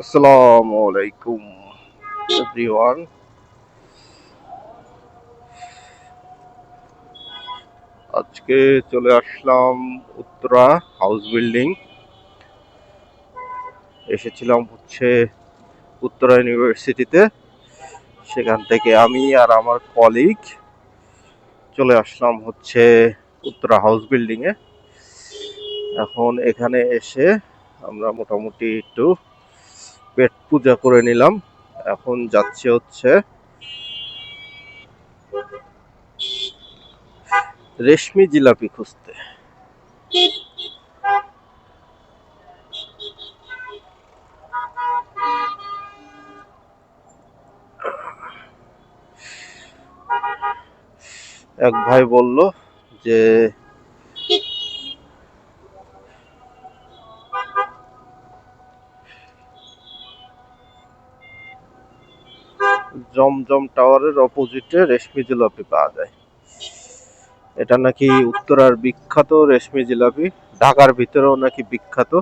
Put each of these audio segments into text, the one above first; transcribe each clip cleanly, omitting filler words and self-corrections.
আসসালামু আলাইকুম এভরিওয়ান। আজকে চলে আসলাম উত্তরা হাউস বিল্ডিং। এসেছিলাম উত্তরা ইউনিভার্সিটিতে। সেখান থেকে আমি আর আমার কলিগ চলে আসলাম উত্তরা হাউস বিল্ডিং এ। এখন এখানে এসে আমরা মোটামুটি একটু পেট পূজা করে নিলাম। এখন যাচ্ছে রেশমি জিলাপি খুঁজতে। এক ভাই বলল যে জমজম টাওয়ারের অপোজিটে রেশমি জিলাপি পাওয়া যায়। এটা নাকি উত্তরার বিখ্যাত রেশমি জিলাপি, ঢাকার ভিতরেও নাকি বিখ্যাত।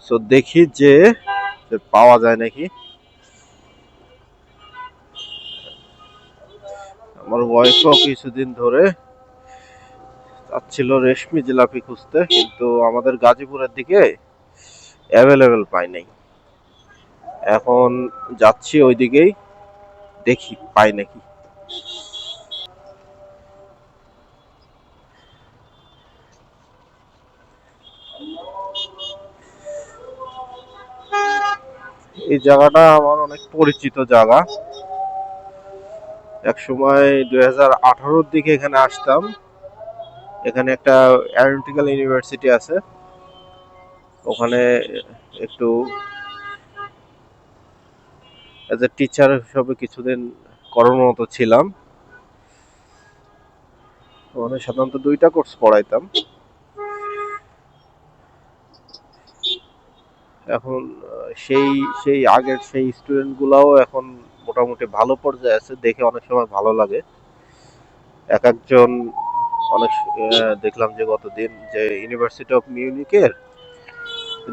সো দেখি যে পাওয়া যায় নাকি। আমার ওয়াইফও কিছুদিন ধরে চাচ্ছিল রেশমি জিলাপি খুঁজতে, কিন্তু আমাদের গাজীপুরের দিকে অ্যাভেলেবেল পাই নাই। এখন যাচ্ছি ওইদিকেই, দেখি পাই নাকি। এই জায়গাটা আমার অনেক পরিচিত জায়গা। এক সময় 2018-র দিকে এখানে আসতাম। এখানে একটা অ্যারোনটিক্যাল ইউনিভার্সিটি আছে, ওখানে একটু এজ এ টিচার হিসেবে কিছুদিন কর্মরত ছিলাম। ওখানে সাধারণত দুইটা কোর্স পড়াইতাম। এখন সেই সেই আগের সেই স্টুডেন্ট গুলাও এখন মোটামুটি ভালো পর্যায়ে আছে, দেখে অনেক সময় ভালো লাগে। এক একজন অনেক দেখলাম যে গতদিন যে ইউনিভার্সিটি অফ মিউনিকের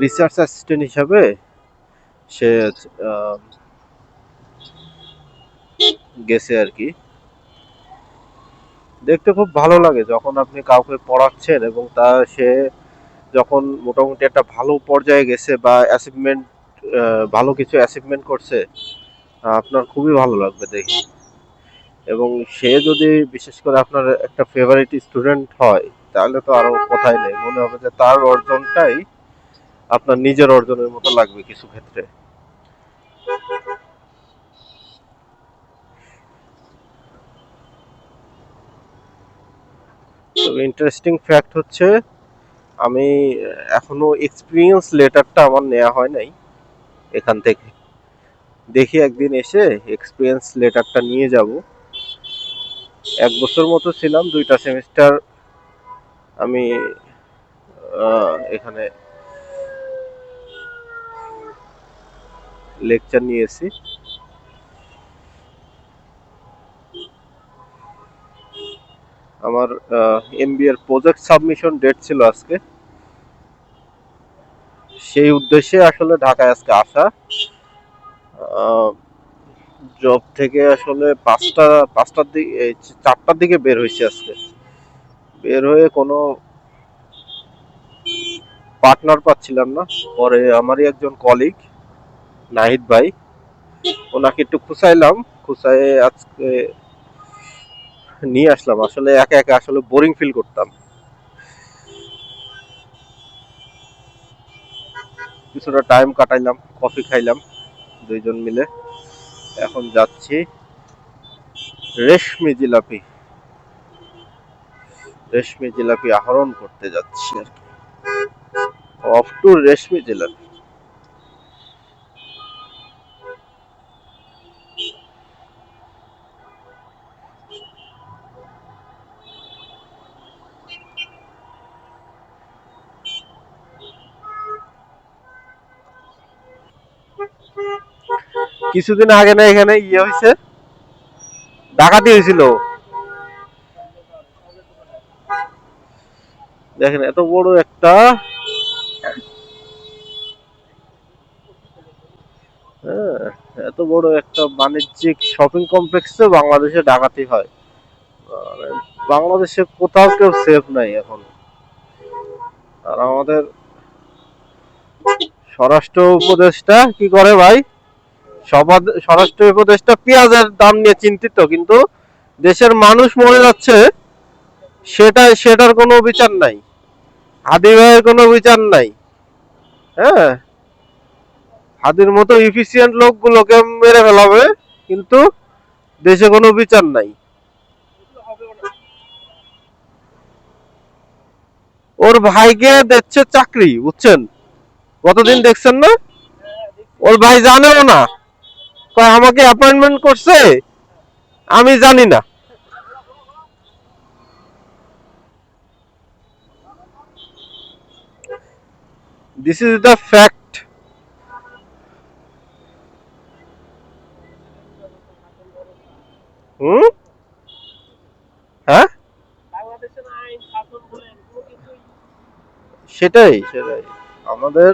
রিসার্চ অ্যাসিস্ট্যান্ট হিসাবে সে আহ, গেছে আর কি। দেখতে খুব ভালো লাগে যখন আপনি কাউকে পড়াচ্ছেন এবং সে যখন মোটামুটি একটা ভালো পর্যায়ে গেছে বা অ্যাচিভমেন্ট, ভালো কিছু অ্যাচিভমেন্ট করছে, আপনার খুবই ভালো লাগবে দেখে। এবং সে যদি বিশেষ করে আপনার একটা ফেভারিট স্টুডেন্ট হয়, তাহলে তো আরো কথাই নেই, মনে হবে যে তার অর্জনটাই আপনার নিজের অর্জনের মতো লাগবে কিছু ক্ষেত্রে। তো ইন্টারেস্টিং ফ্যাক্ট আমি এখনো এক্সপিরিয়েন্স লেটারটা আমার নেওয়া হয় নাই এখান থেকে। দেখি একদিন এসে এক্সপিরিয়েন্স লেটারটা নিয়ে যাব। 1 বছর মতো ছিলাম, 2টা সেমিস্টার আমি এখানে লেকচার নিয়েছি। আমার এমবিএ এর প্রজেক্ট সাবমিশন ডেট ছিল আজকে। সেই উদ্দেশ্যে আসলে ঢাকায় আজকে আসা। জব থেকে আসলে পাঁচটার দিকে, 4টার দিকে বের হয়েছে আজকে। বের হয়ে কোনো পার্টনার পাচ্ছিলাম না। পরে আমারই একজন কলিগ, নাহিদ ভাই, ওনাকে একটু খুঁচাইলাম। খুঁচাইয়ে আজকে নিয়ে আসলাম। আসলে একা একা আসলে বোরিং ফিল করতাম। কিছুটা টাইম কাটাইলাম, কফি খাইলাম দুইজন মিলে। এখন যাচ্ছি রেশমি জিলাপি রেশমি জিলাপি আহরণ করতে যাচ্ছি আর কি। অফ টু রেশমি জিলাপি। কিছুদিন আগে না এখানে ইয়ে হয়েছে, ডাকাতি হয়েছিল। দেখেন এত বড় একটা হ্যাঁ, এত বড় একটা বাণিজ্যিক শপিং কমপ্লেক্সে বাংলাদেশে ডাকাতি হয়। মানে বাংলাদেশে কোথাও কেউ সেফ নাই এখন। আর আমাদের স্বরাষ্ট্র উপদেষ্টা কি করে ভাই? স্বরাষ্ট্র উপদেষ্টা পেঁয়াজের দাম নিয়ে চিন্তিত, কিন্তু দেশের মানুষ মরে যাচ্ছে সেটার কোনো বিচার নাই। হাদি ভাইয়ের কোনো বিচার নাই। হ্যাঁ, হাদির মতো ইফিসিয়েন্ট লোকগুলোকে মেরে ফেলাবে, কিন্তু দেশে কোনো বিচার নাই। ওর ভাইকে দিচ্ছে চাকরি, বুঝছেন? কতদিন দেখছেন না? ওর ভাই জানেও না, কয় আমাকে অ্যাপয়েন্টমেন্ট করছে, আমি জানি না। This is the fact. Hmm. হ্যাঁ, সেটাই আমাদের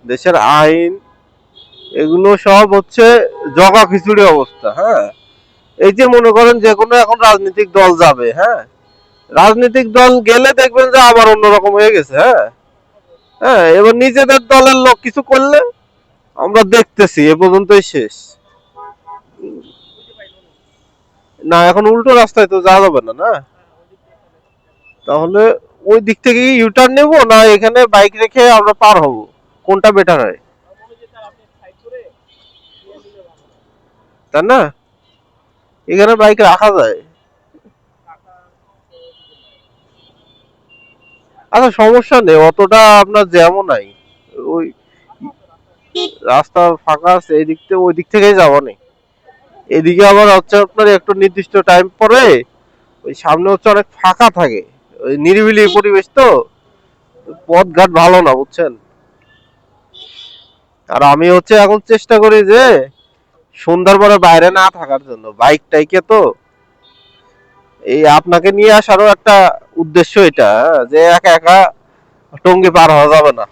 দেশের আইন এগুলো সব হচ্ছে জগা খিচুড়ি অবস্থা। হ্যাঁ, এই যে মনে করেন যে কোনো এখন রাজনৈতিক দল যাবে, হ্যাঁ, রাজনৈতিক দল গেলে দেখবেন যে আবার অন্যরকম হয়ে গেছে। হ্যাঁ, হ্যাঁ, এবার নিজেদের দলের লোক কিছু করলে আমরা দেখতেছি, এ পর্যন্তই শেষ। না, এখন উল্টো রাস্তায় তো যাওয়া যাবে না, না? তাহলে ওই দিক থেকে ইউটার্ন নেব, না এখানে বাইক রেখে আমরা পার হব? কোনটা বেটার হয়? তাই না? এখানে বাইক রাখা যায়। আচ্ছা, সমস্যা নেই, অতটা আপনার জ্যামও নাই। ওই রাস্তা ফাঁকা আছে, এই দিক থেকে ওই দিক থেকেই যাবো নি। এদিকে আবার হচ্ছে আপনার একটু নির্দিষ্ট টাইম পরে ওই সামনে হচ্ছে অনেক ফাঁকা থাকে, ওই নিরিবিলি পরিবেশ তো, পথ ঘাট ভালো না, বুঝছেন? আর আমি হচ্ছে এখন চেষ্টা করি যে সন্ধ্যার পরে বাইরে না থাকার জন্য, বাইক টাইকে তো। এই আপনাকে নিয়ে আসারও একটা উদ্দেশ্য এটা, যে একা একা টঙ্গী পার হওয়া যাবে না।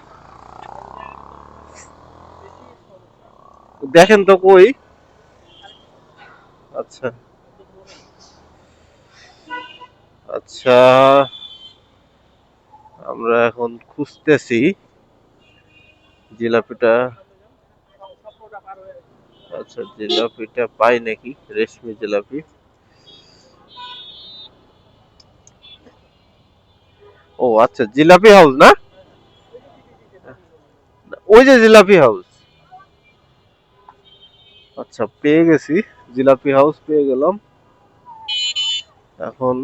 দেখেন তো কই। আচ্ছা, আচ্ছা, আমরা এখন খুঁজতেছি জিলাপিটা। আচ্ছা, জিলাপিটা পাই নাকি, রেশমি জিলাপি। ও আচ্ছা, জিলাপি হাউস না? ওই যে জিলাপি হাউস। আচ্ছা, পেয়ে গেছি, জিলাপি হাউস পেয়ে গেলাম। এখন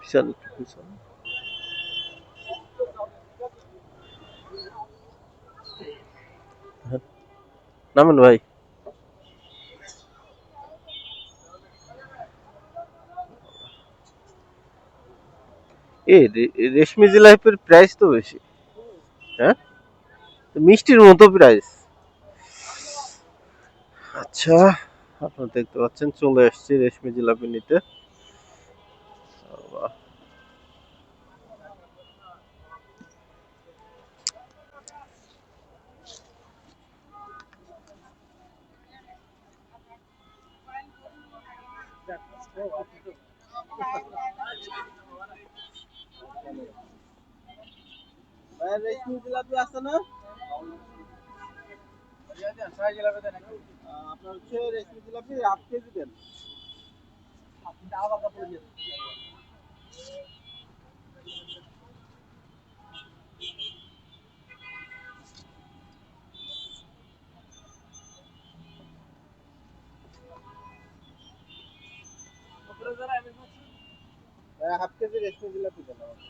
বিশাল বিশাল। নামেন ভাই। এ রেশমি জিলাপির প্রাইস তো বেশি। হ্যাঁ, মিষ্টির মতো প্রাইস। আচ্ছা, আপনারা দেখতে পাচ্ছেন চলে এসেছি রেশমি জিলাপি নিতে। ভাই, রেশমি জিলাপি আছে না? আপনার হচ্ছে রেশমি জিলাপি 8 কেজি দেন। ভাই, 1/2 কেজি রেশমি জিলাপি দেন আমাকে।